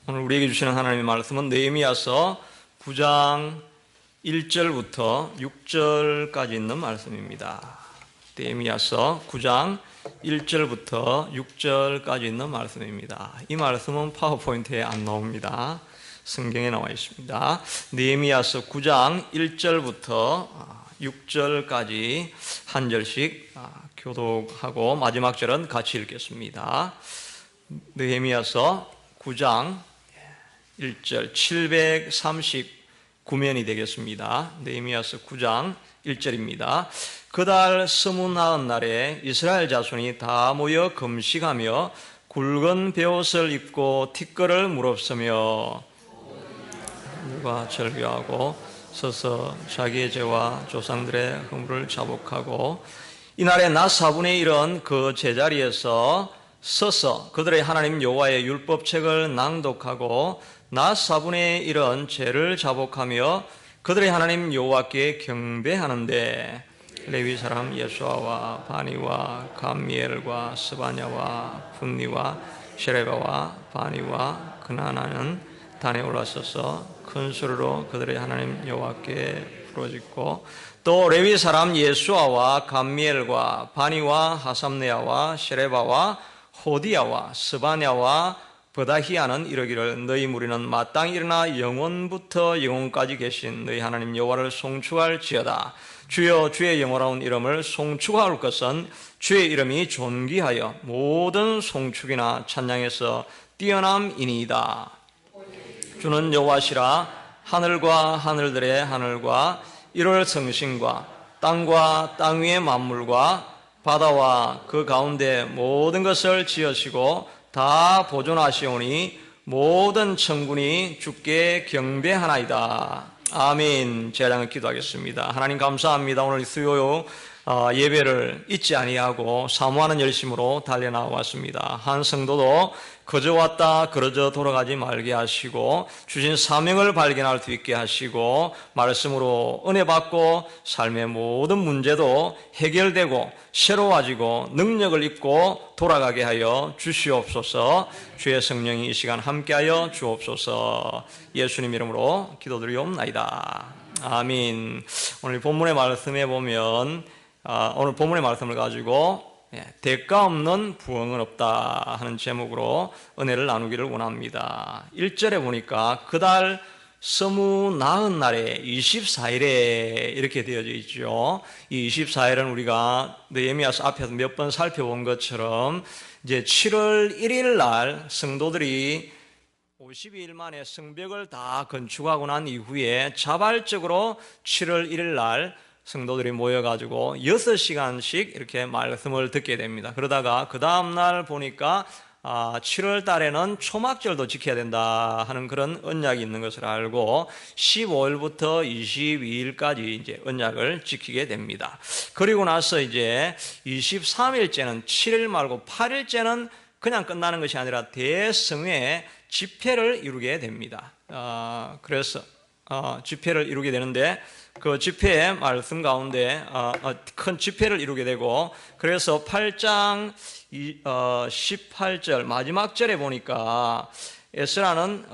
오늘 우리에게 주시는 하나님의 말씀은 느헤미야서 9장 1절부터 6절까지 있는 말씀입니다. 느헤미야서 9장 1절부터 6절까지 있는 말씀입니다. 이 말씀은 파워포인트에 안 나옵니다. 성경에 나와 있습니다. 느헤미야서 9장 1절부터 6절까지 한 절씩 교독하고 마지막 절은 같이 읽겠습니다. 느헤미야서 9장 1절 739면이 되겠습니다. 느헤미야서 9장 1절입니다. 그달 스물나흔 날에 이스라엘 자손이 다 모여 금식하며 굵은 베옷을 입고 티끌을 무릅쓰며 누가 절규하고 서서 자기의 죄와 조상들의 허물을 자복하고 이날에 낮 4분의 1은 그 제자리에서 서서 그들의 하나님 여호와의 율법책을 낭독하고 낮 4분의 1은 죄를 자복하며 그들의 하나님 여호와께 경배하는데 레위 사람 예수아와 바니와 감미엘과 스바냐와 분니와 셰레바와 바니와 그나나는 단에 올라서서 큰 소리로 그들의 하나님 여호와께 부르짖고 또 레위 사람 예수아와 감미엘과 바니와 하삼네아와 셰레바와 호디야와 스바냐와 버다히야는 이러기를 너희 무리는 마땅히 일어나 영원부터 영원까지 계신 너희 하나님 여호와를 송축할지어다. 주여 주의 영원하운 이름을 송축할 것은 주의 이름이 존귀하여 모든 송축이나 찬양에서 뛰어남이니이다. 주는 여호와시라. 하늘과 하늘들의 하늘과 이럴 성신과 땅과 땅 위의 만물과 바다와 그 가운데 모든 것을 지으시고 다 보존하시오니 모든 천군이 주께 경배하나이다. 아멘. 제가 기도하겠습니다. 하나님 감사합니다. 오늘 수요 예배를 잊지 아니하고 사모하는 열심으로 달려나왔습니다. 한 성도도 그저 왔다 그러저 돌아가지 말게 하시고 주신 사명을 발견할 수 있게 하시고 말씀으로 은혜 받고 삶의 모든 문제도 해결되고 새로워지고 능력을 입고 돌아가게 하여 주시옵소서. 주의 성령이 이 시간 함께하여 주옵소서. 예수님 이름으로 기도드리옵나이다. 아멘. 오늘 본문의 말씀에 보면 오늘 본문의 말씀을 가지고 대가 없는 부흥은 없다 하는 제목으로 은혜를 나누기를 원합니다. 1절에 보니까 그달 스물나흔 날에 24일에 이렇게 되어져 있죠. 이 24일은 우리가 느헤미야서 앞에서 몇 번 살펴본 것처럼 이제 7월 1일 날 성도들이 52일 만에 성벽을 다 건축하고 난 이후에 자발적으로 7월 1일 날 성도들이 모여가지고 6시간씩 이렇게 말씀을 듣게 됩니다. 그러다가 그 다음날 보니까 7월 달에는 초막절도 지켜야 된다 하는 그런 언약이 있는 것을 알고 15일부터 22일까지 이제 언약을 지키게 됩니다. 그리고 나서 이제 23일째는 7일 말고 8일째는 그냥 끝나는 것이 아니라 대성회 집회를 이루게 됩니다. 그래서 집회를 이루게 되는데 그 집회의 말씀 가운데 큰 집회를 이루게 되고 그래서 8장 18절 마지막 절에 보니까 에스라는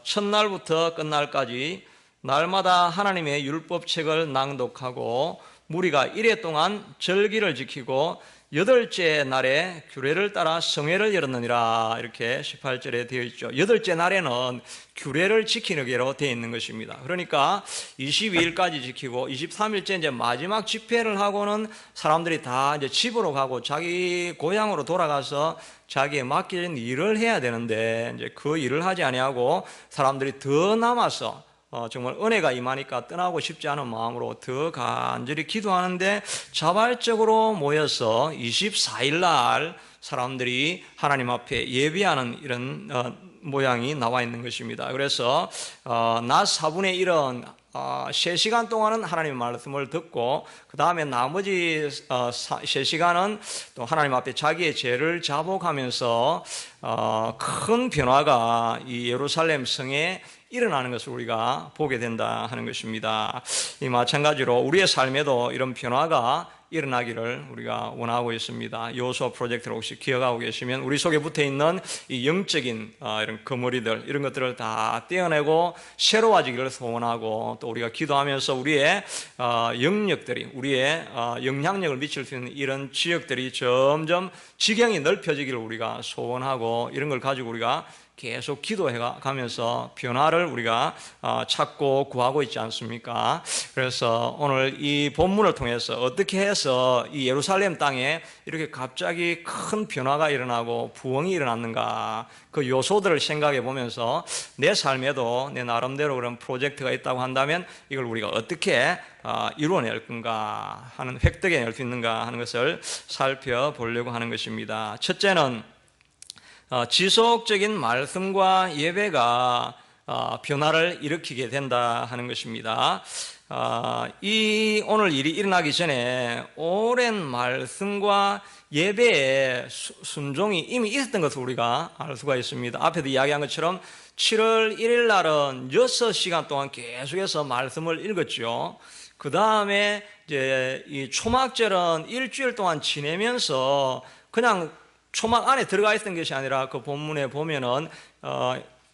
첫날부터 끝날까지 날마다 하나님의 율법책을 낭독하고 무리가 1회 동안 절기를 지키고 8째 날에 규례를 따라 성회를 열었느니라 이렇게 18절에 되어 있죠. 8째 날에는 규례를 지키는 게로 되어 있는 것입니다. 그러니까 22일까지 지키고 23일째 이제 마지막 집회를 하고는 사람들이 다 이제 집으로 가고 자기 고향으로 돌아가서 자기의 맡겨진 일을 해야 되는데 이제 그 일을 하지 아니하고 사람들이 더 남아서 정말 은혜가 임하니까 떠나고 싶지 않은 마음으로 더 간절히 기도하는데 자발적으로 모여서 24일 날 사람들이 하나님 앞에 예배하는 이런 모양이 나와 있는 것입니다. 그래서 낮 4분의 1은 3시간 동안은 하나님의 말씀을 듣고 그 다음에 나머지 3시간은 또 하나님 앞에 자기의 죄를 자복하면서 큰 변화가 이 예루살렘 성에 일어나는 것을 우리가 보게 된다 하는 것입니다. 이 마찬가지로 우리의 삶에도 이런 변화가 일어나기를 우리가 원하고 있습니다. 여호수아 프로젝트를 혹시 기억하고 계시면 우리 속에 붙어 있는 이 영적인 이런 거머리들, 이런 것들을 다 떼어내고 새로워지기를 소원하고, 또 우리가 기도하면서 우리의 영역들이, 우리의 영향력을 미칠 수 있는 이런 지역들이 점점 지경이 넓혀지기를 우리가 소원하고, 이런 걸 가지고 우리가 계속 기도해 가면서 변화를 우리가 찾고 구하고 있지 않습니까? 그래서 오늘 이 본문을 통해서 어떻게 해서 이 예루살렘 땅에 이렇게 갑자기 큰 변화가 일어나고 부흥이 일어났는가, 그 요소들을 생각해 보면서 내 삶에도 내 나름대로 그런 프로젝트가 있다고 한다면 이걸 우리가 어떻게 이루어낼 건가 하는, 획득해낼 수 있는가 하는 것을 살펴보려고 하는 것입니다. 첫째는 지속적인 말씀과 예배가 변화를 일으키게 된다 하는 것입니다. 이 오늘 일이 일어나기 전에 오랜 말씀과 예배의 순종이 이미 있었던 것을 우리가 알 수가 있습니다. 앞에도 이야기한 것처럼 7월 1일 날은 6시간 동안 계속해서 말씀을 읽었죠. 그 다음에 이제 이 초막절은 일주일 동안 지내면서 그냥 초막 안에 들어가 있던 것이 아니라 그 본문에 보면은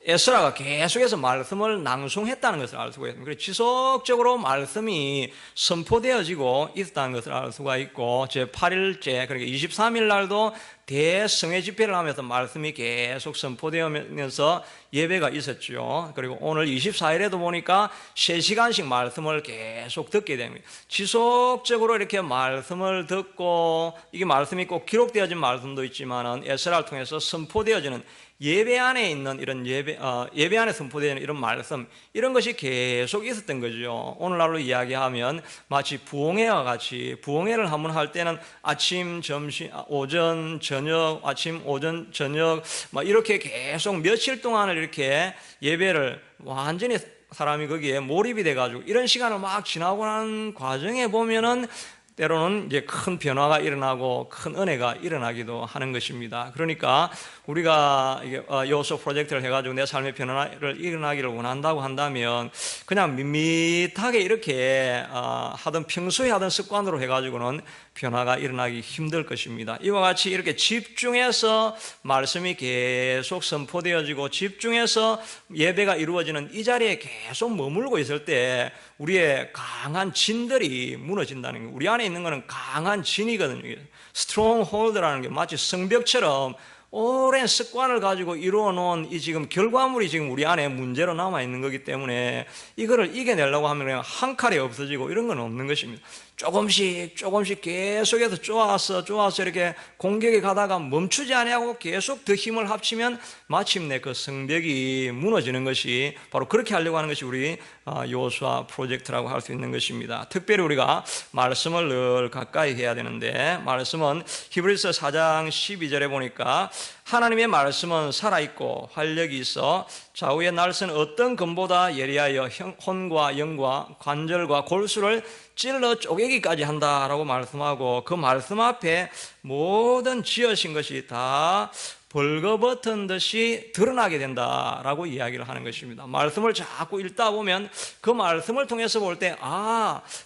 에스라가 계속해서 말씀을 낭송했다는 것을 알 수가 있습니다. 그래서 지속적으로 말씀이 선포되어지고 있다는 것을 알 수가 있고, 제8일째 그러니까 23일 날도 대성회 집회를 하면서 말씀이 계속 선포되면서 예배가 있었죠. 그리고 오늘 24일에도 보니까 3시간씩 말씀을 계속 듣게 됩니다. 지속적으로 이렇게 말씀을 듣고, 이게 말씀이 꼭 기록되어진 말씀도 있지만은 에스라를 통해서 선포되어지는 예배 안에 있는 이런 예배 안에 선포되는 이런 말씀, 이런 것이 계속 있었던 거죠. 오늘날로 이야기하면 마치 부흥회와 같이, 부흥회를 한번 할 때는 아침, 점심, 오전, 저녁, 아침, 오전, 저녁 막 이렇게 계속 며칠 동안을 이렇게 예배를 완전히 사람이 거기에 몰입이 돼가지고 이런 시간을 막 지나고 나는 과정에 보면은 때로는 이제 큰 변화가 일어나고 큰 은혜가 일어나기도 하는 것입니다. 그러니까 우리가 이게 요소 프로젝트를 해가지고 내 삶의 변화를 일어나기를 원한다고 한다면 그냥 밋밋하게 이렇게 하던, 평소에 하던 습관으로 해가지고는 변화가 일어나기 힘들 것입니다. 이와 같이 이렇게 집중해서 말씀이 계속 선포되어지고 집중해서 예배가 이루어지는 이 자리에 계속 머물고 있을 때 우리의 강한 진들이 무너진다는 거예요. 우리 안에 있는 것은 강한 진이거든요. 스트롱홀드라는 게 마치 성벽처럼 오랜 습관을 가지고 이루어 놓은 이 지금 결과물이 지금 우리 안에 문제로 남아 있는 거기 때문에 이거를 이겨내려고 하면 그냥 한 칼에 없어지고 이런 건 없는 것입니다. 조금씩 계속해서 쪼아서 이렇게 공격에 가다가 멈추지 아니하고 계속 더 힘을 합치면 마침내 그 성벽이 무너지는 것이, 바로 그렇게 하려고 하는 것이 우리 여호수아 프로젝트라고 할 수 있는 것입니다. 특별히 우리가 말씀을 늘 가까이 해야 되는데, 말씀은 히브리서 4장 12절에 보니까 하나님의 말씀은 살아있고 활력이 있어 좌우의 날선 어떤 검보다 예리하여 혼과 영과 관절과 골수를 찔러 쪼개기까지 한다라고 말씀하고, 그 말씀 앞에 모든 지으신 것이 다 벌거벗은 듯이 드러나게 된다라고 이야기를 하는 것입니다. 말씀을 자꾸 읽다 보면 그 말씀을 통해서 볼 때,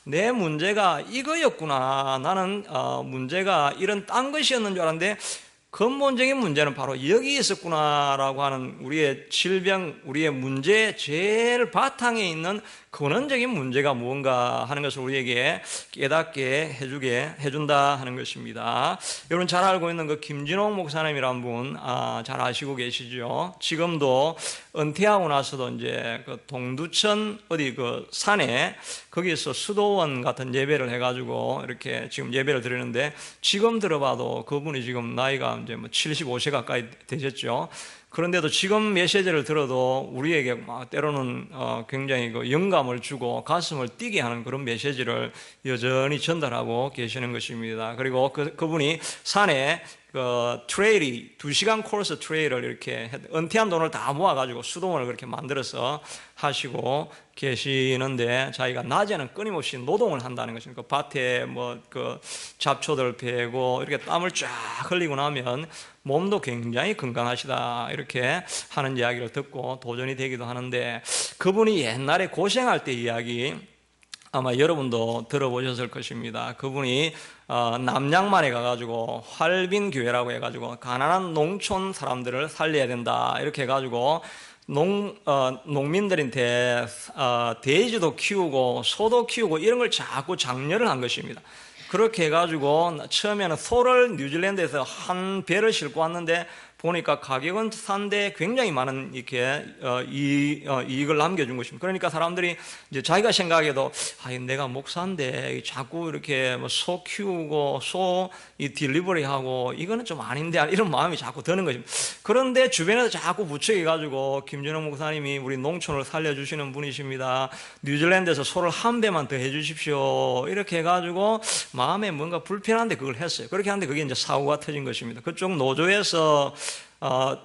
내 문제가 이거였구나, 나는 문제가 이런 딴 것이었는 줄 알았는데 근본적인 문제는 바로 여기 있었구나라고 하는 우리의 질병, 우리의 문제의 제일 바탕에 있는 근원적인 문제가 무언가 하는 것을 우리에게 깨닫게 해준다 하는 것입니다. 여러분 잘 알고 있는 그 김진홍 목사님이라는 분 잘 아시고 계시죠? 지금도 은퇴하고 나서도 이제 그 동두천 어디 그 산에 거기서 수도원 같은 예배를 해가지고 이렇게 지금 예배를 드리는데, 지금 들어봐도 그분이 지금 나이가 이제 뭐 75세 가까이 되셨죠. 그런데도 지금 메시지를 들어도 우리에게 때로는 굉장히 그 영감을 주고 가슴을 뛰게 하는 그런 메시지를 여전히 전달하고 계시는 것입니다. 그리고 그분이 산에 그 트레일이 2시간 코스 트레일을 이렇게 은퇴한 돈을 다 모아가지고 수동을 그렇게 만들어서 하시고 계시는데, 자기가 낮에는 끊임없이 노동을 한다는 것입니다. 그 밭에 뭐 그 잡초들 베고 이렇게 땀을 쫙 흘리고 나면 몸도 굉장히 건강하시다 이렇게 하는 이야기를 듣고 도전이 되기도 하는데, 그분이 옛날에 고생할 때 이야기, 아마 여러분도 들어보셨을 것입니다. 그분이 남양만에 가가지고 활빈교회라고 해가지고 가난한 농촌 사람들을 살려야 된다 이렇게 해가지고 농민들한테 돼지도 키우고 소도 키우고 이런 걸 자꾸 장려를 한 것입니다. 그렇게 해가지고 처음에는 소를 뉴질랜드에서 한 배를 싣고 왔는데 보니까 가격은 싼데 굉장히 많은 이렇게 이익을 남겨준 것입니다. 그러니까 사람들이 이제 자기가 생각해도 내가 목사인데 자꾸 이렇게 뭐 소 키우고 소 이 딜리버리 하고 이거는 좀 아닌데 이런 마음이 자꾸 드는 것입니다. 그런데 주변에서 자꾸 부추겨가지고 김준호 목사님이 우리 농촌을 살려주시는 분이십니다. 뉴질랜드에서 소를 한 배만 더 해주십시오. 이렇게 해가지고 마음에 뭔가 불편한데 그걸 했어요. 그렇게 하는데 그게 이제 사고가 터진 것입니다. 그쪽 노조에서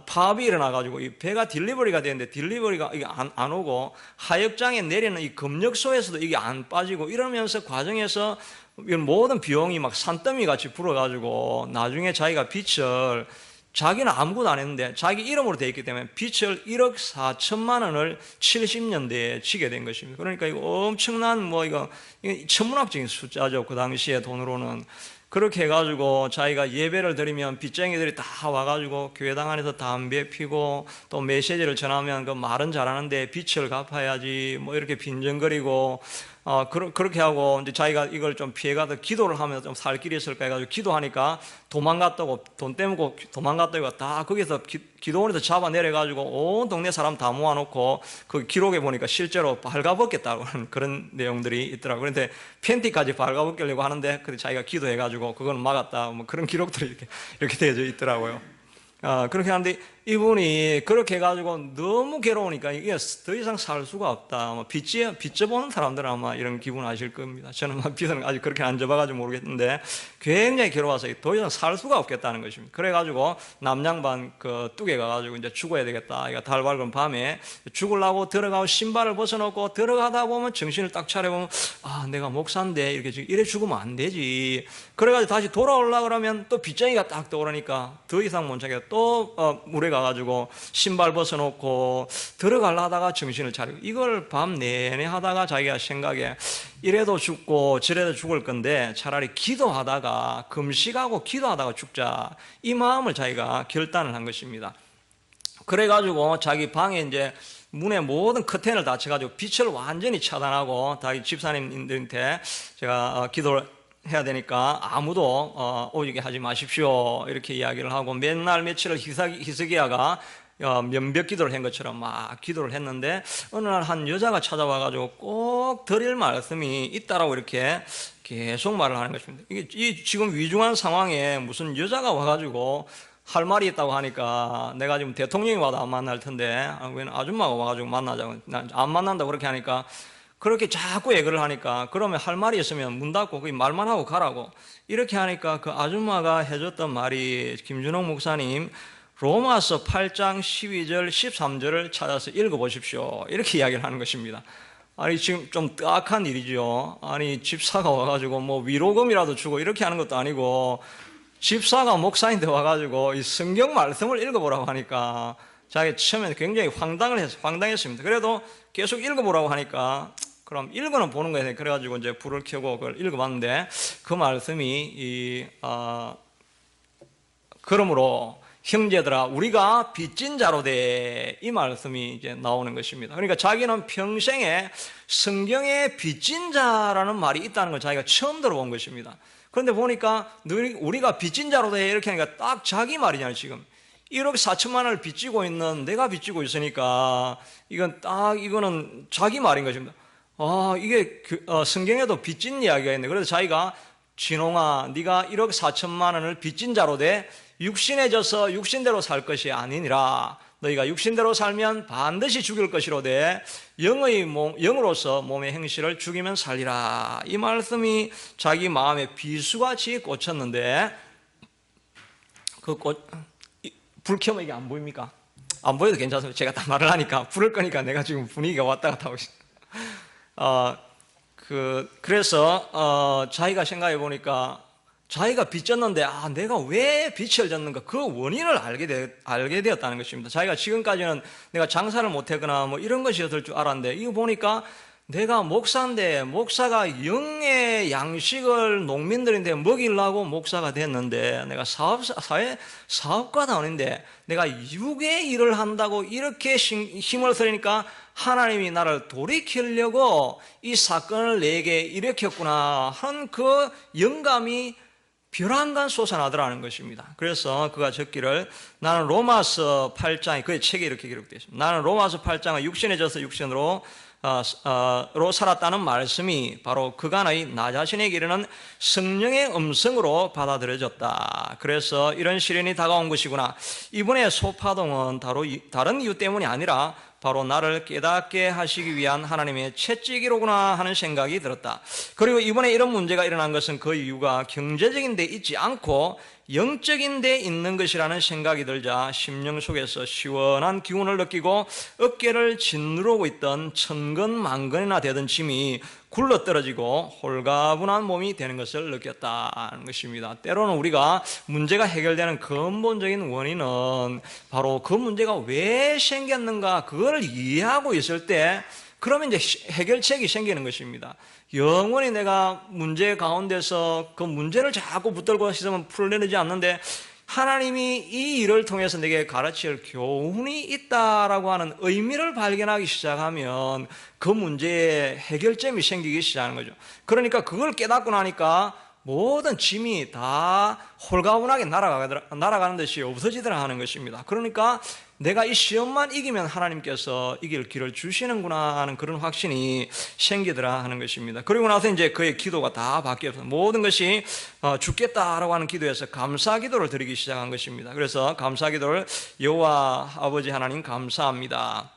파업이 일어나가지고 이 배가 딜리버리가 되는데 딜리버리가 이게 안 오고 하역장에 내리는 이 검역소에서도 이게 안 빠지고 이러면서 과정에서 모든 비용이 막 산더미 같이 불어가지고 나중에 자기가 빚을 자기는 아무것도 안 했는데 자기 이름으로 되어 있기 때문에 빚을 1억 4천만 원을 70년대에 지게 된 것입니다. 그러니까 이거 엄청난 이거 천문학적인 숫자죠. 그 당시에 돈으로는. 그렇게 해가지고 자기가 예배를 드리면 빚쟁이들이 다 와가지고 교회당 안에서 담배 피고 또 메시지를 전하면 그 말은 잘하는데 빚을 갚아야지 이렇게 빈정거리고 그렇게 하고 이제 자기가 이걸 좀 피해가서 기도를 하면 좀 살 길이 있을까 해가지고 기도하니까 도망갔다고 돈 떼먹고 도망갔다고 다 거기서 기도원에서 잡아내려가지고 온 동네 사람 다 모아놓고 그 기록에 보니까 실제로 발가벗겠다고 하는 그런 내용들이 있더라고요. 그런데 팬티까지 발가벗기려고 하는데 근데 자기가 기도해가지고 그건 막았다 그런 기록들이 이렇게 되어져 있더라고요. 그렇게 하는데 이분이 그렇게 해가지고 너무 괴로우니까 이게 더 이상 살 수가 없다. 빚져보는 사람들은 아마 이런 기분 아실 겁니다. 저는 빚은 아직 그렇게 안 져봐가지고 모르겠는데 굉장히 괴로워서 더 이상 살 수가 없겠다는 것입니다. 그래가지고 남양반 그 뚝에 가가지고 이제 죽어야 되겠다. 이거 달 밝은 밤에 죽으려고 들어가고 신발을 벗어놓고 들어가다 보면 정신을 딱 차려보면 내가 목사인데 이렇게 이래 죽으면 안 되지. 그래가지고 다시 돌아오려고 그러면 또 빚쟁이가 딱 떠오르니까 더 이상 못 차게 또 물에 가가지고 신발 벗어놓고 들어가려다가 정신을 차리고 이걸 밤 내내 하다가 자기가 생각에 이래도 죽고 저래도 죽을 건데 차라리 기도하다가 금식하고 기도하다가 죽자 이 마음을 자기가 결단을 한 것입니다. 그래가지고 자기 방에 이제 문에 모든 커튼을 다 쳐가지고 빛을 완전히 차단하고 자기 집사님들한테 제가 기도를 해야 되니까 아무도 오게 하지 마십시오 이렇게 이야기를 하고 맨날 며칠을 히스기야가 면벽 기도를 한 것처럼 막 기도를 했는데 어느 날 한 여자가 찾아와가지고 꼭 드릴 말씀이 있다라고 이렇게 계속 말을 하는 것입니다. 이게 지금 위중한 상황에 무슨 여자가 와가지고 할 말이 있다고 하니까 내가 지금 대통령이 와도 안 만날 텐데 왜 아줌마가 와가지고 만나자고 안 만난다고 그렇게 하니까 그렇게 자꾸 얘기를 하니까 그러면 할 말이 있으면 문 닫고 그 말만 하고 가라고 이렇게 하니까 그 아줌마가 해줬던 말이 김준홍 목사님 로마서 8장 12절 13절을 찾아서 읽어보십시오 이렇게 이야기를 하는 것입니다. 아니 지금 좀 뜨악한 일이죠. 아니 집사가 와가지고 위로금이라도 주고 이렇게 하는 것도 아니고 집사가 목사인데 와가지고 이 성경 말씀을 읽어보라고 하니까 자기 처음에 굉장히 황당했습니다. 그래도 계속 읽어보라고 하니까 그럼 읽어는 보는 거예요. 그래가지고 이제 불을 켜고 그걸 읽어봤는데 그 말씀이 그러므로 형제들아 우리가 빚진 자로 돼 이 말씀이 이제 나오는 것입니다. 그러니까 자기는 평생에 성경에 빚진 자라는 말이 있다는 걸 자기가 처음 들어본 것입니다. 그런데 보니까 우리가 빚진 자로 돼 이렇게 하니까 딱 자기 말이잖아요. 지금 1억 4천만 원을 빚지고 있는 내가 빚지고 있으니까 이거는 자기 말인 것입니다. 이게 성경에도 빚진 이야기가 있네. 그래서 자기가 진홍아 네가 1억 4천만 원을 빚진 자로 돼 육신에 져서 육신대로 살 것이 아니니라. 너희가 육신대로 살면 반드시 죽일 것이로되 영으로서 몸의 행실을 죽이면 살리라. 이 말씀이 자기 마음에 비수같이 꽂혔는데 불 켜면 이게 안 보입니까? 안 보여도 괜찮습니다. 제가 다 말을 하니까 불을 끄니까 내가 지금 분위기가 왔다 갔다 하고 있어요. 그래서 자기가 생각해 보니까 자기가 빚졌는데 내가 왜 빚을 졌는가 그 원인을 알게 되었다는 것입니다. 자기가 지금까지는 내가 장사를 못했거나 이런 것이었을 줄 알았는데 이거 보니까 내가 목사인데 목사가 영의 양식을 농민들인데 먹이려고 목사가 됐는데 내가 사회 사업가다운인데 내가 육의 일을 한다고 이렇게 힘을 쓰니까 하나님이 나를 돌이키려고 이 사건을 내게 일으켰구나 하는 그 영감이 벼랑간 솟아나더라는 것입니다. 그래서 그가 적기를 나는 로마서 8장에 그의 책에 이렇게 기록되어 있습니다. 나는 로마서 8장은 육신에 져서 육신으로 살았다는 말씀이 바로 그간의 나 자신에게 이르는 성령의 음성으로 받아들여졌다. 그래서 이런 시련이 다가온 것이구나. 이번에 소파동은 다른 이유 때문이 아니라 바로 나를 깨닫게 하시기 위한 하나님의 채찍이로구나 하는 생각이 들었다. 그리고 이번에 이런 문제가 일어난 것은 그 이유가 경제적인 데 있지 않고 영적인 데 있는 것이라는 생각이 들자 심령 속에서 시원한 기운을 느끼고 어깨를 짓누르고 있던 천근만근이나 되던 짐이 굴러떨어지고 홀가분한 몸이 되는 것을 느꼈다는 것입니다. 때로는 우리가 문제가 해결되는 근본적인 원인은 바로 그 문제가 왜 생겼는가 그걸 이해하고 있을 때 그러면 이제 해결책이 생기는 것입니다. 영원히 내가 문제 가운데서 그 문제를 자꾸 붙들고 있으면 풀려내지 않는데 하나님이 이 일을 통해서 내게 가르칠 교훈이 있다라고 하는 의미를 발견하기 시작하면 그 문제에 해결점이 생기기 시작하는 거죠. 그러니까 그걸 깨닫고 나니까 모든 짐이 다 홀가분하게 날아가는 듯이 없어지더라 하는 것입니다. 그러니까 내가 이 시험만 이기면 하나님께서 이길 길을 주시는구나 하는 그런 확신이 생기더라 하는 것입니다. 그리고 나서 이제 그의 기도가 다 바뀌어서 모든 것이 죽겠다라고 하는 기도에서 감사 기도를 드리기 시작한 것입니다. 그래서 감사 기도를 여호와 아버지 하나님 감사합니다.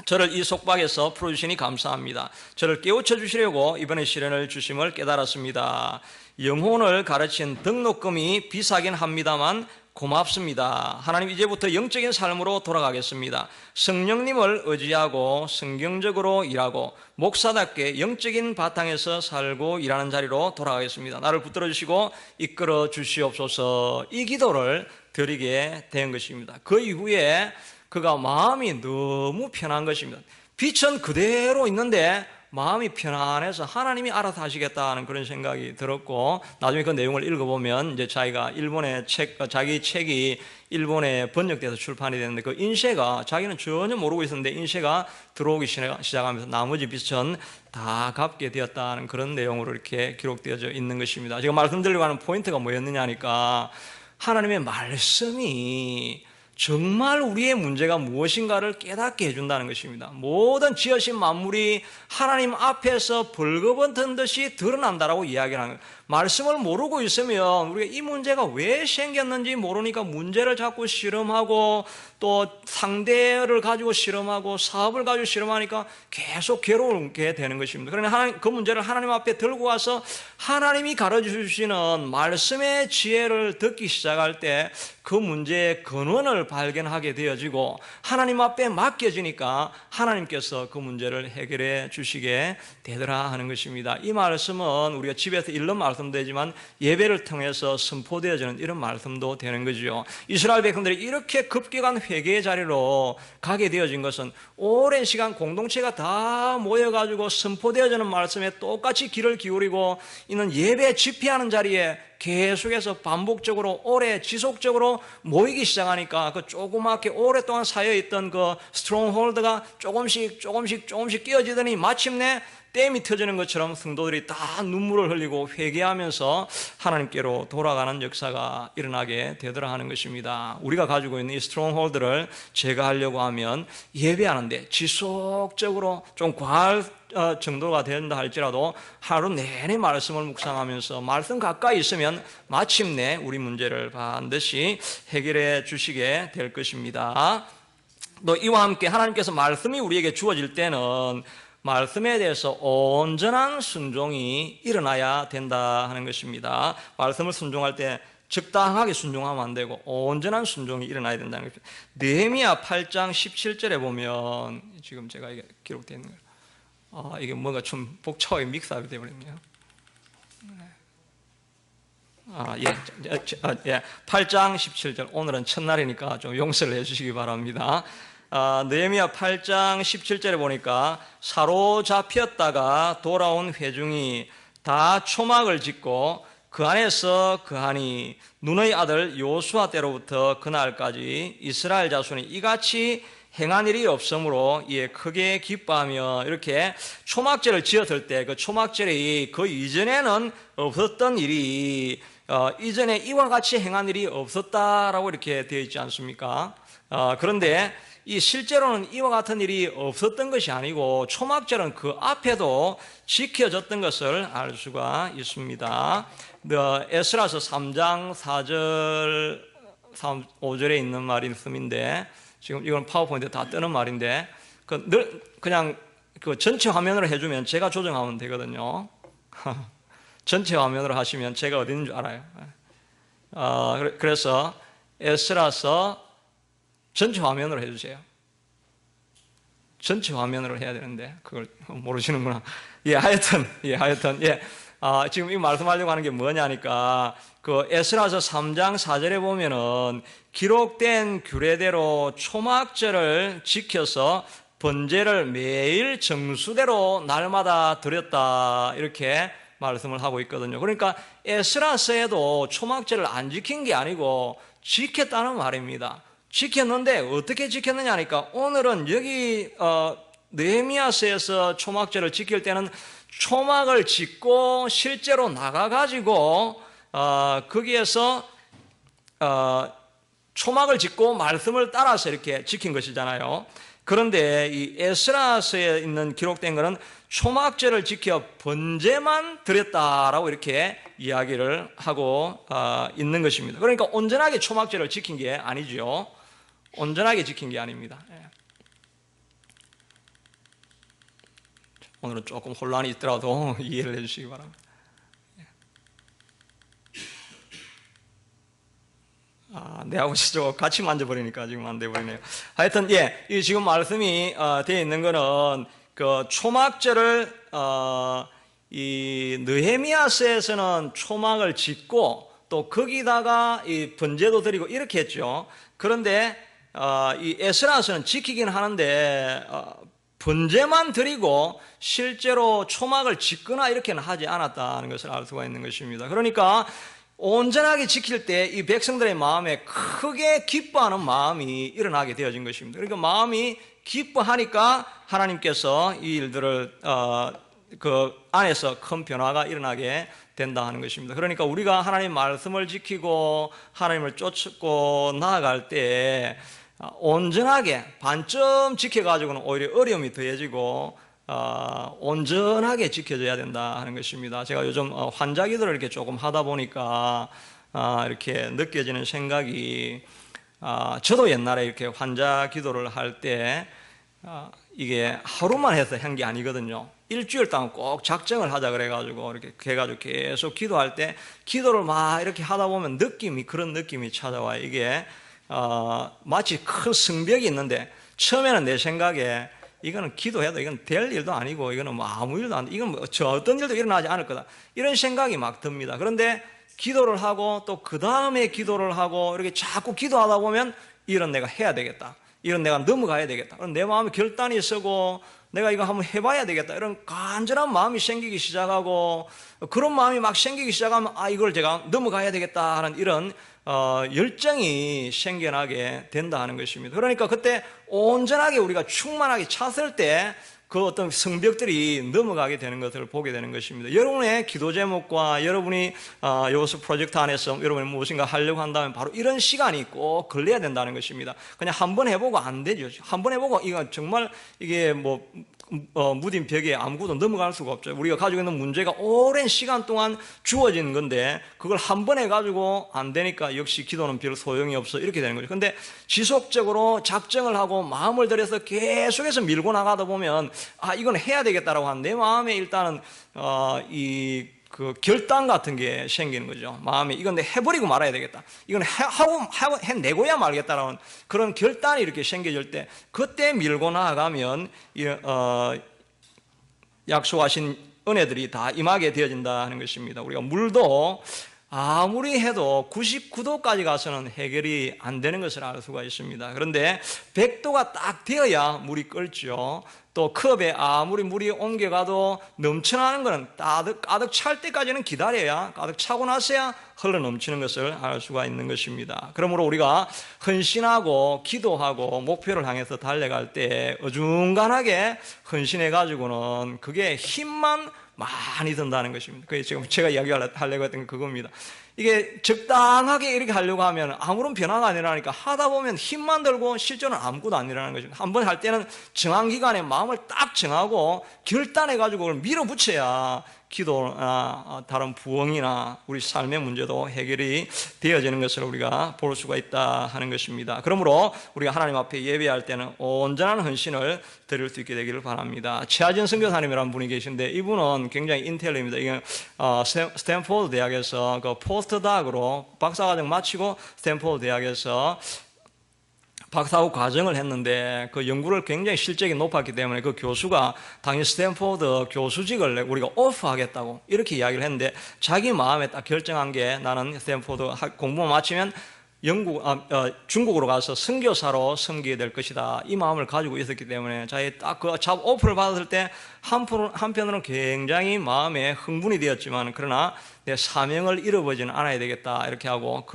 저를 이 속박에서 풀어주시니 감사합니다. 저를 깨우쳐 주시려고 이번에 시련을 주심을 깨달았습니다. 영혼을 가르친 등록금이 비싸긴 합니다만 고맙습니다. 하나님, 이제부터 영적인 삶으로 돌아가겠습니다. 성령님을 의지하고 성경적으로 일하고 목사답게 영적인 바탕에서 살고 일하는 자리로 돌아가겠습니다. 나를 붙들어 주시고 이끌어 주시옵소서. 이 기도를 드리게 된 것입니다. 그 이후에 그가 마음이 너무 편한 것입니다. 빛은 그대로 있는데 마음이 편안해서 하나님이 알아서 하시겠다는 그런 생각이 들었고, 나중에 그 내용을 읽어보면 이제 자기가 일본의 자기 책이 일본에 번역돼서 출판이 됐는데 그 인쇄가 자기는 전혀 모르고 있었는데 인쇄가 들어오기 시작하면서 나머지 빚은 다 갚게 되었다는 그런 내용으로 이렇게 기록되어져 있는 것입니다. 제가 말씀드리려고 하는 포인트가 뭐였느냐 하니까 하나님의 말씀이 정말 우리의 문제가 무엇인가를 깨닫게 해준다는 것입니다. 모든 지으신 만물이 하나님 앞에서 벌거벗은 듯이 드러난다라고 이야기를 하는 거예요. 말씀을 모르고 있으면 우리가 이 문제가 왜 생겼는지 모르니까 문제를 자꾸 실험하고 또 상대를 가지고 실험하고 사업을 가지고 실험하니까 계속 괴로우게 되는 것입니다. 그러나 그 문제를 하나님 앞에 들고 와서 하나님이 가르쳐주시는 말씀의 지혜를 듣기 시작할 때 그 문제의 근원을 발견하게 되어지고 하나님 앞에 맡겨지니까 하나님께서 그 문제를 해결해 주시게 되더라 하는 것입니다. 이 말씀은 우리가 집에서 읽는 말씀도 되지만 예배를 통해서 선포되어지는 이런 말씀도 되는 거죠. 이스라엘 백성들이 이렇게 급격한 회개의 자리로 가게 되어진 것은 오랜 시간 공동체가 다 모여가지고 선포되어지는 말씀에 똑같이 귀를 기울이고 있는 예배 집회하는 자리에 계속해서 반복적으로 오래 지속적으로 모이기 시작하니까 그 조그맣게 오랫동안 쌓여있던 그 스트롱홀드가 조금씩 끼어지더니 마침내 댐이 터지는 것처럼 성도들이 다 눈물을 흘리고 회개하면서 하나님께로 돌아가는 역사가 일어나게 되더라 하는 것입니다. 우리가 가지고 있는 이 스트롱홀드를 제거하려고 하면 예배하는데 지속적으로 좀 과할 정도가 된다 할지라도 하루 내내 말씀을 묵상하면서 말씀 가까이 있으면 마침내 우리 문제를 반드시 해결해 주시게 될 것입니다. 또 이와 함께 하나님께서 말씀이 우리에게 주어질 때는 말씀에 대해서 온전한 순종이 일어나야 된다 하는 것입니다. 말씀을 순종할 때 적당하게 순종하면 안 되고 온전한 순종이 일어나야 된다는 것입니다. 느헤미야 8장 17절에 보면 지금 제가 이게 기록되어 있는 거예요. 이게 뭔가 좀 복잡하게 믹스업이 되어버렸네요. 8장 17절 오늘은 첫날이니까 좀 용서를 해주시기 바랍니다. 느헤미야 8장 17절에 보니까 사로잡혔다가 돌아온 회중이 다 초막을 짓고 그 안에서 그하니 눈의 아들 요수아 때로부터 그날까지 이스라엘 자손이 이같이 행한 일이 없으므로 이에 크게 기뻐하며, 이렇게 초막절을 지었을 때 그 초막절이 그 이전에는 없었던 일이 이전에 이와 같이 행한 일이 없었다라고 이렇게 되어 있지 않습니까? 그런데 이 실제로는 이와 같은 일이 없었던 것이 아니고 초막절은 그 앞에도 지켜졌던 것을 알 수가 있습니다. 에스라서 3장 4절 5절에 있는 말씀인데, 지금 이건 파워포인트에 다 뜨는 말인데, 그냥 그 전체 화면으로 해주면 제가 조정하면 되거든요. 전체 화면으로 하시면 제가 어디 있는 줄 알아요. 그래서 에스라서 전체 화면으로 해주세요. 전체 화면으로 해야 되는데 그걸 모르시는구나. 하여튼 지금 이 말씀하려고 하는 게 뭐냐니까, 그 에스라서 3장 4절에 보면은 기록된 규례대로 초막절을 지켜서 번제를 매일 정수대로 날마다 드렸다, 이렇게 말씀을 하고 있거든요. 그러니까 에스라서에도 초막절을 안 지킨 게 아니고 지켰다는 말입니다. 지켰는데 어떻게 지켰느냐니까, 오늘은 여기 느헤미야서에서 초막절을 지킬 때는 초막을 짓고 실제로 나가가지고 거기에서 초막을 짓고 말씀을 따라서 이렇게 지킨 것이잖아요. 그런데 이 에스라서에 있는 기록된 것은 초막절을 지켜 번제만 드렸다라고 이렇게 이야기를 하고 있는 것입니다. 그러니까 온전하게 초막절을 지킨 게 아니죠. 온전하게 지킨 게 아닙니다. 오늘은 조금 혼란이 있더라도 이해를 해주시기 바랍니다. 내하고 저쪽 같이 만져버리니까 지금 안 돼버리네요. 하여튼, 이 지금 말씀이 되어 있는 거는 그 초막절을, 이 느헤미야서에서는 초막을 짓고 또 거기다가 이 번제도 드리고 이렇게 했죠. 그런데, 이 에스라서는 지키긴 하는데, 번제만 드리고 실제로 초막을 짓거나 이렇게는 하지 않았다는 것을 알 수가 있는 것입니다. 그러니까 온전하게 지킬 때 이 백성들의 마음에 크게 기뻐하는 마음이 일어나게 되어진 것입니다. 그러니까 마음이 기뻐하니까 하나님께서 이 일들을 그 안에서 큰 변화가 일어나게 된다 하는 것입니다. 그러니까 우리가 하나님 말씀을 지키고 하나님을 쫓고 나아갈 때 온전하게 반쯤 지켜가지고는 오히려 어려움이 더해지고 온전하게 지켜져야 된다 하는 것입니다. 제가 요즘 환자 기도를 이렇게 조금 하다 보니까 이렇게 느껴지는 생각이, 저도 옛날에 이렇게 환자 기도를 할 때 이게 하루만 해서 한 게 아니거든요. 일주일 동안 꼭 작정을 하자 그래가지고 이렇게 해가지고 계속 기도할 때, 기도를 막 이렇게 하다 보면 그런 느낌이 찾아와요. 이게 마치 큰 성벽이 있는데, 처음에는 내 생각에 이거는 기도해도 이건 될 일도 아니고 이거는 뭐 아무 일도 안 돼, 이건 뭐 저 어떤 일도 일어나지 않을 거다, 이런 생각이 막 듭니다. 그런데 기도를 하고 또 그 다음에 기도를 하고 이렇게 자꾸 기도하다 보면 이런 내가 해야 되겠다, 이런 내가 넘어가야 되겠다, 그럼 내 마음에 결단이 서고 내가 이거 한번 해봐야 되겠다, 이런 간절한 마음이 생기기 시작하고, 그런 마음이 막 생기기 시작하면 이걸 제가 넘어가야 되겠다 하는 이런 열정이 생겨나게 된다 하는 것입니다. 그러니까 그때 온전하게 우리가 충만하게 찼을 때 그 어떤 성벽들이 넘어가게 되는 것을 보게 되는 것입니다. 여러분의 기도 제목과 여러분이 요소 프로젝트 안에서 여러분이 무엇인가 하려고 한다면 바로 이런 시간이 꼭 걸려야 된다는 것입니다. 그냥 한번 해보고 안 되죠. 한번 해보고 이거 정말 이게 뭐 무딘 벽에 아무것도 넘어갈 수가 없죠. 우리가 가지고 있는 문제가 오랜 시간 동안 주어진 건데 그걸 한 번 해가지고 안 되니까 역시 기도는 별 소용이 없어, 이렇게 되는 거죠. 근데 지속적으로 작정을 하고 마음을 들여서 계속해서 밀고 나가다 보면 이건 해야 되겠다라고 하는 내 마음에 일단은 그 결단 같은 게 생기는 거죠. 마음에 이건 내가 해버리고 말아야 되겠다, 이건 해내고야 말겠다라는 그런 결단이 이렇게 생겨질 때, 그때 밀고 나아가면 약속하신 은혜들이 다 임하게 되어진다 하는 것입니다. 우리가 물도 아무리 해도 99도까지 가서는 해결이 안 되는 것을 알 수가 있습니다. 그런데 100도가 딱 되어야 물이 끓죠. 또 컵에 아무리 물이 옮겨가도 넘쳐나는 것은 가득 찰 때까지는 기다려야, 가득 차고 나서야 흘러 넘치는 것을 알 수가 있는 것입니다. 그러므로 우리가 헌신하고 기도하고 목표를 향해서 달려갈 때 어중간하게 헌신해 가지고는 그게 힘만 많이 든다는 것입니다. 그게 지금 제가 이야기하려고 했던 게 그겁니다. 이게 적당하게 이렇게 하려고 하면 아무런 변화가 안 일어나니까 하다 보면 힘만 들고 실제로는 아무것도 안 일어나는 것입니다. 한번 할 때는 정한 기간에 마음을 딱 정하고 결단해가지고 그걸 밀어붙여야 기도나 다른 부흥이나 우리 삶의 문제도 해결이 되어지는 것을 우리가 볼 수가 있다 하는 것입니다. 그러므로 우리가 하나님 앞에 예배할 때는 온전한 헌신을 드릴 수 있게 되기를 바랍니다. 최하진 선교사님이라는 분이 계신데 이분은 굉장히 인텔리입니다. 이게 스탠포드 대학에서 그 포스트닥으로 박사과정 마치고 스탠포드 대학에서 박사후 과정을 했는데 그 연구를 굉장히 실적이 높았기 때문에 그 교수가 당연히 스탠포드 교수직을 우리가 오프하겠다고 이렇게 이야기를 했는데 자기 마음에 딱 결정한 게 나는 스탠포드 공부만 마치면 중국으로 가서 선교사로 섬기게 될 것이다. 이 마음을 가지고 있었기 때문에 자기 딱 그 잡 오프를 받았을 때 한편으로는 굉장히 마음에 흥분이 되었지만 그러나 내 사명을 잃어버리지는 않아야 되겠다 이렇게 하고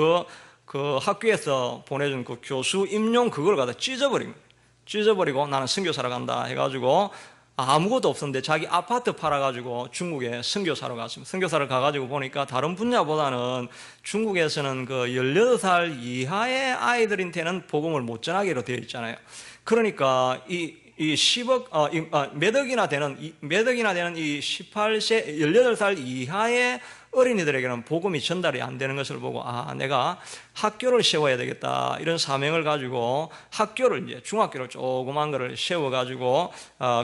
그 학교에서 보내준 그 교수 임용 그걸 갖다 찢어버리고 나는 선교사로 간다 해가지고 아무것도 없었는데 자기 아파트 팔아가지고 중국에 선교사로 갔습니다. 선교사를 가가지고 보니까 다른 분야보다는 중국에서는 그 18살 이하의 아이들한테는 복음을 못 전하기로 되어 있잖아요. 그러니까 이 10억, 몇 억이나 되는 이 18세, 18살 이하의 어린이들에게는 복음이 전달이 안 되는 것을 보고 내가 학교를 세워야 되겠다 이런 사명을 가지고 학교를 이제 중학교를 조그만 거를 세워가지고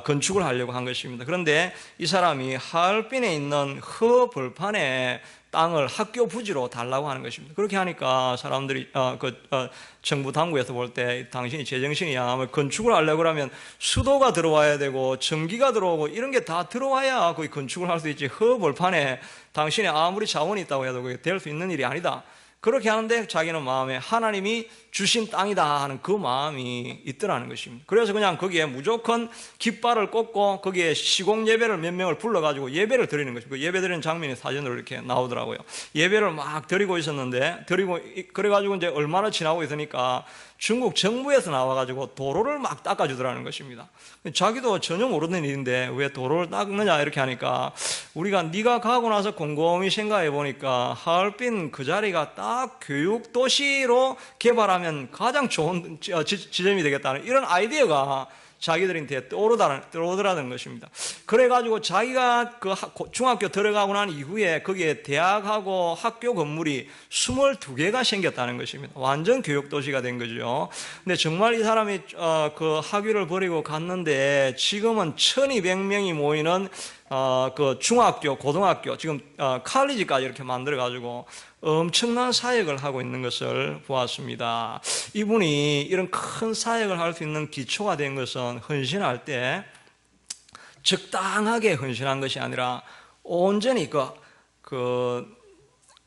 건축을 하려고 한 것입니다. 그런데 이 사람이 하얼빈에 있는 허벌판에 땅을 학교 부지로 달라고 하는 것입니다. 그렇게 하니까 사람들이 정부 당국에서 볼 때 당신이 제정신이야. 건축을 하려고 그러면 수도가 들어와야 되고 전기가 들어오고 이런 게 다 들어와야 거기 건축을 할 수 있지. 허벌판에 당신이 아무리 자원이 있다고 해도 그게 될 수 있는 일이 아니다. 그렇게 하는데 자기는 마음에 하나님이 주신 땅이다 하는 그 마음이 있더라는 것입니다. 그래서 그냥 거기에 무조건 깃발을 꽂고 거기에 시공 예배를 몇 명을 불러가지고 예배를 드리는 것입니다. 그 예배 드리는 장면이 사진으로 이렇게 나오더라고요. 예배를 막 드리고 있었는데 그래가지고 이제 얼마나 지나고 있으니까 중국 정부에서 나와가지고 도로를 막 닦아주더라는 것입니다. 자기도 전혀 모르는 일인데 왜 도로를 닦느냐 이렇게 하니까 네가 가고 나서 곰곰이 생각해 보니까 하얼빈 그 자리가 딱 교육도시로 개발하면 가장 좋은 지점이 되겠다는 이런 아이디어가 자기들한테 떠오르더라는 것입니다. 그래가지고 자기가 그 중학교 들어가고 난 이후에 거기에 대학하고 학교 건물이 22개가 생겼다는 것입니다. 완전 교육도시가 된 거죠. 근데 정말 이 사람이 그 학위를 버리고 갔는데 지금은 1200명이 모이는 그 중학교, 고등학교, 지금 칼리지까지 이렇게 만들어가지고 엄청난 사역을 하고 있는 것을 보았습니다. 이분이 이런 큰 사역을 할 수 있는 기초가 된 것은 헌신할 때 적당하게 헌신한 것이 아니라 온전히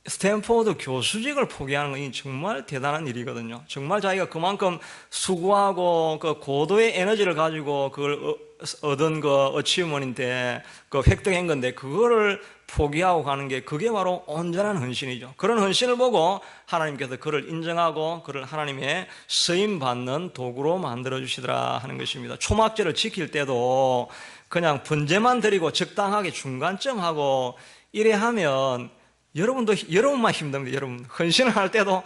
스탠포드 교수직을 포기하는 것이 정말 대단한 일이거든요. 정말 자기가 그만큼 수고하고 그 고도의 에너지를 가지고 그걸 얻은 그 어치브먼트인데 획득한 건데 그거를 포기하고 가는 게 그게 바로 온전한 헌신이죠. 그런 헌신을 보고 하나님께서 그를 인정하고 그를 하나님의 쓰임 받는 도구로 만들어 주시더라 하는 것입니다. 초막절을 지킬 때도 그냥 번제만 드리고 적당하게 중간점 하고 이래 하면 여러분만 힘듭니다. 여러분 헌신을 할 때도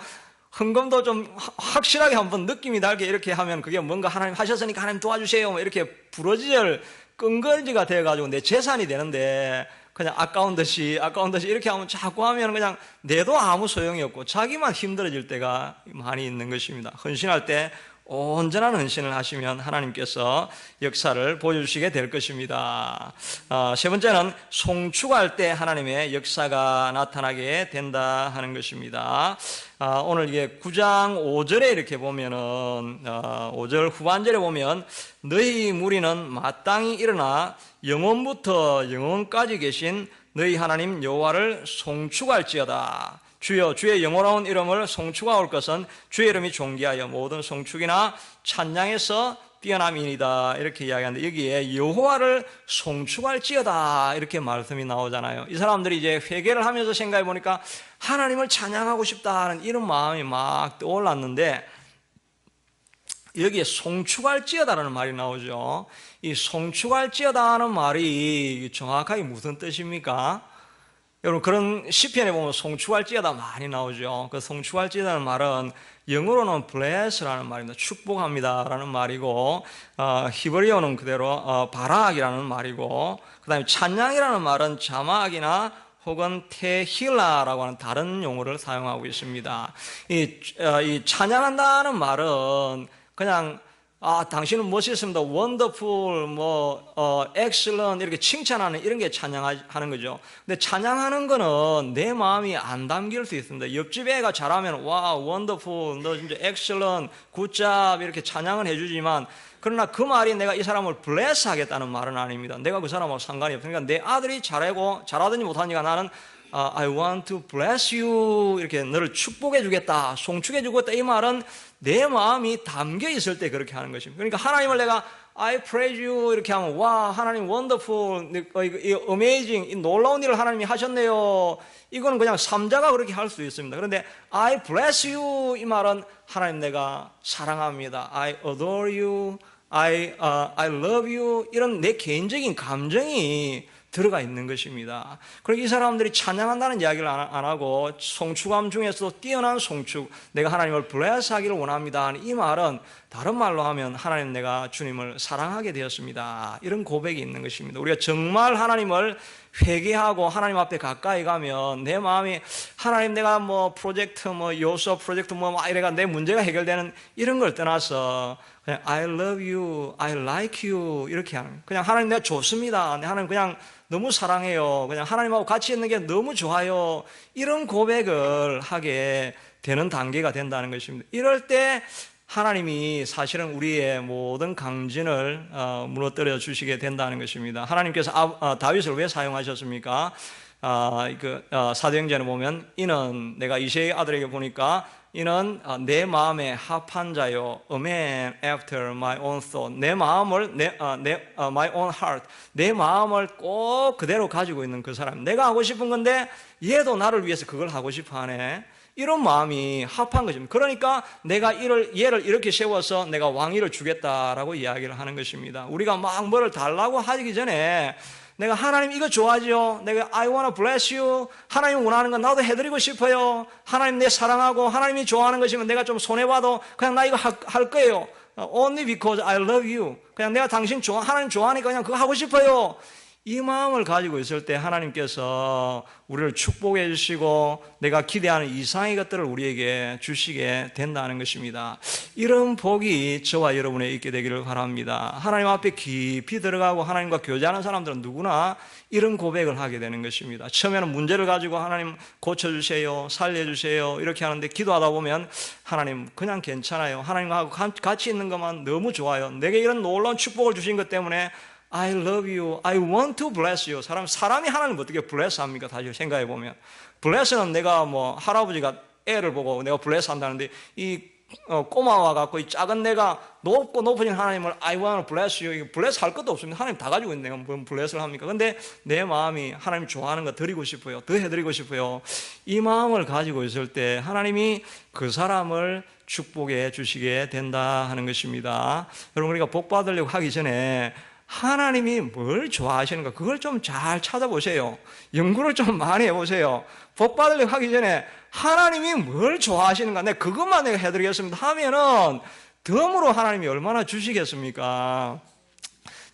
헌금도 좀 확실하게 한번 느낌이 나게 이렇게 하면 그게 뭔가 하나님 하셨으니까 하나님 도와주세요 이렇게 부러지절 끈거지가 되어가지고 내 재산이 되는데 그냥 아까운 듯이 이렇게 하면 자꾸 하면 그냥 내도 아무 소용이 없고 자기만 힘들어질 때가 많이 있는 것입니다. 헌신할 때 온전한 헌신을 하시면 하나님께서 역사를 보여주시게 될 것입니다. 세 번째는 송축할 때 하나님의 역사가 나타나게 된다 하는 것입니다. 오늘 이게 9장 5절에 이렇게 보면은 5절 후반절에 보면 너희 무리는 마땅히 일어나 영원부터 영원까지 계신 너희 하나님 여호와를 송축할지어다. 주여 주의 영원한 이름을 송축하올 것은 주의 이름이 존귀하여 모든 송축이나 찬양에서 뛰어남이니이다. 이렇게 이야기하는데 여기에 여호와를 송축할지어다 이렇게 말씀이 나오잖아요. 이 사람들이 이제 회개를 하면서 생각해 보니까 하나님을 찬양하고 싶다는 이런 마음이 막 떠올랐는데 여기에 송축할지어다라는 말이 나오죠. 이 송축할지어다는 말이 정확하게 무슨 뜻입니까? 여러분 그런 시편에 보면 송축할지어다 많이 나오죠. 그 송축할지어다는 말은 영어로는 bless라는 말입니다. 축복합니다라는 말이고 히브리어는 그대로 바락이라는 말이고 그 다음에 찬양이라는 말은 자막이나 혹은 테힐라라고 하는 다른 용어를 사용하고 있습니다. 이 찬양한다는 말은 그냥 당신은 멋있습니다. wonderful, excellent 이렇게 칭찬하는 이런 게 찬양하는 거죠. 근데 찬양하는 거는 내 마음이 안 담길 수 있습니다. 옆집 애가 잘하면 와, wonderful, 너 진짜 excellent, good job 이렇게 찬양을 해주지만 그러나 그 말이 내가 이 사람을 bless 하겠다는 말은 아닙니다. 내가 그 사람하고 상관이 없으니까 내 아들이 잘하든지 못하니까 나는 I want to bless you 이렇게 너를 축복해 주겠다, 송축해 주겠다 이 말은 내 마음이 담겨 있을 때 그렇게 하는 것입니다. 그러니까 하나님을 내가 I praise you 이렇게 하면 와 하나님 wonderful, amazing, 이 놀라운 일을 하나님이 하셨네요. 이거는 그냥 삼자가 그렇게 할 수 있습니다. 그런데 I bless you 이 말은 하나님 내가 사랑합니다. I adore you, I love you 이런 내 개인적인 감정이 들어가 있는 것입니다. 그리고 이 사람들이 찬양한다는 이야기를 안 하고 송축함 중에서도 뛰어난 송축, 내가 하나님을 bless 하기를 원합니다. 이 말은 다른 말로 하면 하나님 내가 주님을 사랑하게 되었습니다. 이런 고백이 있는 것입니다. 우리가 정말 하나님을 회개하고 하나님 앞에 가까이 가면 내 마음이 하나님 내가 프로젝트 요소 프로젝트 이래가 내 문제가 해결되는 이런 걸 떠나서 그냥 I love you, I like you 이렇게 하는 그냥 하나님 내가 좋습니다. 하나님 그냥 너무 사랑해요. 그냥 하나님하고 같이 있는 게 너무 좋아요. 이런 고백을 하게 되는 단계가 된다는 것입니다. 이럴 때 하나님이 사실은 우리의 모든 강진을 무너뜨려 주시게 된다는 것입니다. 하나님께서 다윗을 왜 사용하셨습니까? 사도행전에 보면 이는 내가 이새의 아들에게 보니까 이는 내 마음에 합한 자요, a man after my own thought. 내 마음을 my own heart, 내 마음을 꼭 그대로 가지고 있는 그 사람. 내가 하고 싶은 건데 얘도 나를 위해서 그걸 하고 싶어하네. 이런 마음이 합한 것입니다. 그러니까 내가 얘를 이렇게 세워서 내가 왕위를 주겠다라고 이야기를 하는 것입니다. 우리가 막 뭐를 달라고 하기 전에 내가 하나님 이거 좋아하죠. 내가 I wanna bless you. 하나님 원하는 건 나도 해드리고 싶어요. 하나님 내 사랑하고 하나님이 좋아하는 것이면 내가 좀 손해봐도 그냥 나 이거 할 거예요. Only because I love you. 그냥 내가 당신 하나님 좋아하니까 그냥 그거 하고 싶어요. 이 마음을 가지고 있을 때 하나님께서 우리를 축복해 주시고 내가 기대하는 이상의 것들을 우리에게 주시게 된다는 것입니다. 이런 복이 저와 여러분에 있게 되기를 바랍니다. 하나님 앞에 깊이 들어가고 하나님과 교제하는 사람들은 누구나 이런 고백을 하게 되는 것입니다. 처음에는 문제를 가지고 하나님 고쳐주세요, 살려주세요 이렇게 하는데 기도하다 보면 하나님 그냥 괜찮아요. 하나님하고 같이 있는 것만 너무 좋아요. 내게 이런 놀라운 축복을 주신 것 때문에 I love you, I want to bless you. 사람이 하나님 어떻게 bless 합니까? 다시 생각해 보면 bless는 내가 할아버지가 애를 보고 내가 bless 한다는데 이 꼬마와 갖고 이 작은 내가 높고 높으신 하나님을 I want to bless you. 이거 bless 할 것도 없습니다. 하나님 다 가지고 있는 내가 뭔 bless를 합니까? 근데 내 마음이 하나님 좋아하는 거 드리고 싶어요. 더 해드리고 싶어요. 이 마음을 가지고 있을 때 하나님이 그 사람을 축복해 주시게 된다 하는 것입니다. 여러분 우리가 복 받으려고 하기 전에 하나님이 뭘 좋아하시는가 그걸 좀 잘 찾아보세요. 연구를 좀 많이 해보세요. 복 받으려고 하기 전에 하나님이 뭘 좋아하시는가 내가 그것만 내가 해드리겠습니다 하면은 덤으로 하나님이 얼마나 주시겠습니까?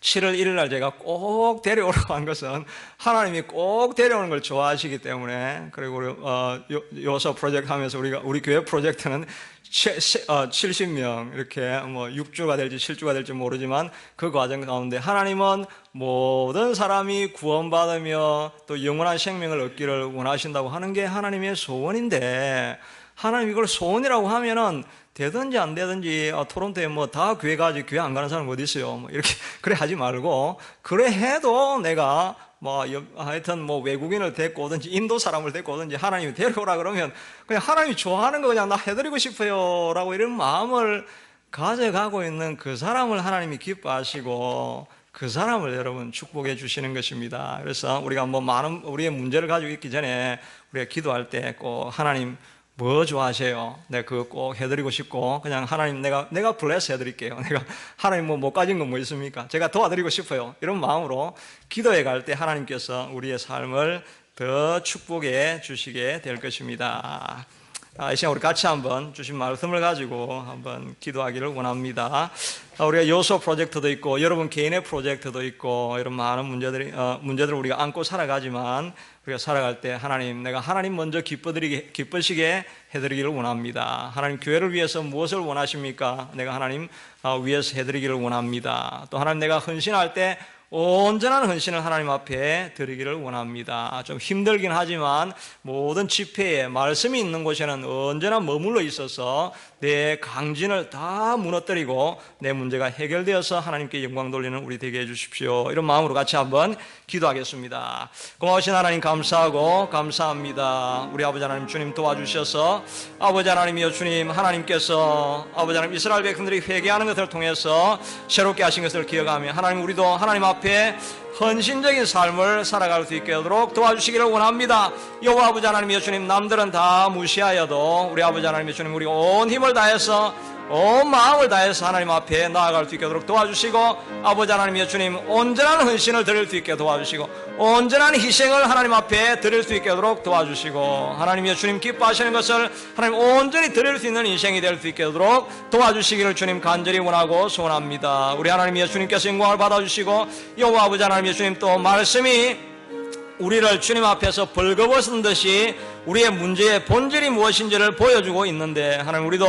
7월 1일 날 제가 꼭 데려오라고 한 것은 하나님이 꼭 데려오는 걸 좋아하시기 때문에 그리고 우리 요소 프로젝트 하면서 우리 교회 프로젝트는 70명 이렇게 6주가 될지 7주가 될지 모르지만 그 과정 가운데 하나님은 모든 사람이 구원받으며 또 영원한 생명을 얻기를 원하신다고 하는 게 하나님의 소원인데 하나님 이걸 소원이라고 하면은 되든지 안 되든지 토론토에 뭐 다 교회 가지 교회 안 가는 사람 어디 있어요? 뭐 이렇게 그래 하지 말고, 그래 해도 내가 뭐 하여튼 뭐 외국인을 데리고 오든지 인도 사람을 데리고 오든지 하나님이 데려오라 그러면 그냥 하나님이 좋아하는 거 그냥 나 해드리고 싶어요 라고 이런 마음을 가져가고 있는 그 사람을 하나님이 기뻐하시고 그 사람을 여러분 축복해 주시는 것입니다. 그래서 우리가 뭐 많은 우리의 문제를 가지고 있기 전에 우리가 기도할 때 꼭 하나님 뭐 좋아하세요? 내가 그거 꼭 해드리고 싶고, 그냥 하나님 내가 블레스 해드릴게요. 내가 하나님 뭐 못 가진 건 뭐 있습니까? 제가 도와드리고 싶어요. 이런 마음으로 기도해 갈 때 하나님께서 우리의 삶을 더 축복해 주시게 될 것입니다. 이 시간 우리 같이 한번 주신 말씀을 가지고 한번 기도하기를 원합니다. 우리가 요소 프로젝트도 있고 여러분 개인의 프로젝트도 있고 이런 많은 문제들을 우리가 안고 살아가지만, 우리가 살아갈 때 하나님, 내가 하나님 먼저 기쁘시게 해드리기를 원합니다. 하나님 교회를 위해서 무엇을 원하십니까? 내가 하나님 위해서 해드리기를 원합니다. 또 하나님 내가 헌신할 때 온전한 헌신을 하나님 앞에 드리기를 원합니다. 좀 힘들긴 하지만 모든 집회에 말씀이 있는 곳에는 언제나 머물러 있어서 내 강진을 다 무너뜨리고 내 문제가 해결되어서 하나님께 영광 돌리는 우리 되게 해주십시오. 이런 마음으로 같이 한번 기도하겠습니다. 고마우신 하나님 감사하고 감사합니다. 우리 아버지 하나님 주님 도와주셔서 아버지 하나님이여 주님, 하나님께서 아버지 하나님 이스라엘 백성들이 회개하는 것을 통해서 새롭게 하신 것을 기억하며 하나님 우리도 하나님 앞에 헌신적인 삶을 살아갈 수 있게 하도록 도와주시기를 원합니다. 여호와 아버지 하나님이여 주님, 남들은 다 무시하여도 우리 아버지 하나님이여 주님, 우리 온 힘을 다해서 온 마음을 다해서 하나님 앞에 나아갈 수 있게 하도록 도와주시고, 아버지 하나님이여 주님, 온전한 헌신을 드릴 수 있게 도와주시고 온전한 희생을 하나님 앞에 드릴 수 있게 하도록 도와주시고, 하나님이여 주님 기뻐하시는 것을 하나님 온전히 드릴 수 있는 인생이 될 수 있게 하도록 도와주시기를 주님 간절히 원하고 소원합니다. 우리 하나님이여 주님께서 영광을 받아주시고, 여호와 아버지 하나님이여 주님, 또 말씀이 우리를 주님 앞에서 벌거벗은 듯이 우리의 문제의 본질이 무엇인지를 보여주고 있는데, 하나님 우리도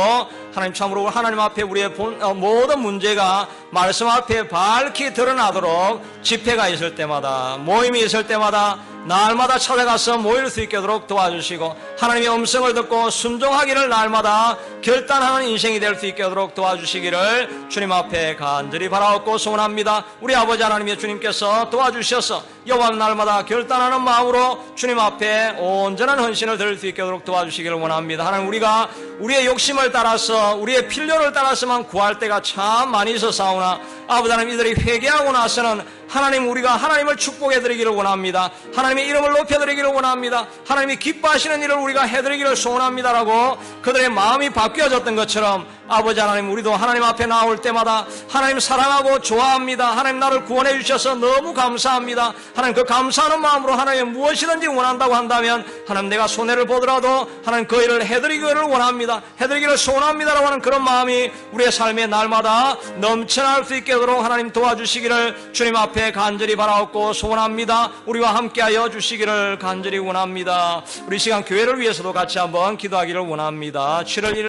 하나님 참으로 하나님 앞에 우리의 모든 문제가 말씀 앞에 밝히 드러나도록 집회가 있을 때마다, 모임이 있을 때마다 날마다 찾아가서 모일 수 있게 하도록 도와주시고, 하나님의 음성을 듣고 순종하기를 날마다 결단하는 인생이 될 수 있게 하도록 도와주시기를 주님 앞에 간절히 바라옵고 소원합니다. 우리 아버지 하나님의 주님께서 도와주셔서 여호와 날마다 결단하는 마음으로 주님 앞에 온전한 헌신을 드릴 수 있게 하도록 도와주시기를 원합니다. 하나님 우리가 우리의 욕심을 따라서 우리의 필요를 따라서만 구할 때가 참 많이 있어사오나, 아버지 하나님 이들이 회개하고 나서는 하나님 우리가 하나님을 축복해드리기를 원합니다. 하나님의 이름을 높여드리기를 원합니다. 하나님이 기뻐하시는 일을 우리가 해드리기를 소원합니다라고 그들의 마음이 바뀌어졌던 것처럼, 아버지 하나님 우리도 하나님 앞에 나올 때마다 하나님 사랑하고 좋아합니다. 하나님 나를 구원해 주셔서 너무 감사합니다. 하나님 그 감사하는 마음으로 하나님 무엇이든지 원한다고 한다면 하나님 내가 손해를 보더라도 하나님 그 일을 해드리기를 원합니다. 해드리기를 소원합니다라고 하는 그런 마음이 우리의 삶에 날마다 넘쳐날 수 있게 하도록 하나님 도와주시기를 주님 앞에 간절히 바라옵고 소원합니다. 우리와 함께하여 주시기를 간절히 원합니다. 우리 시간 교회를 위해서도 같이 한번 기도하기를 원합니다. 7월 1일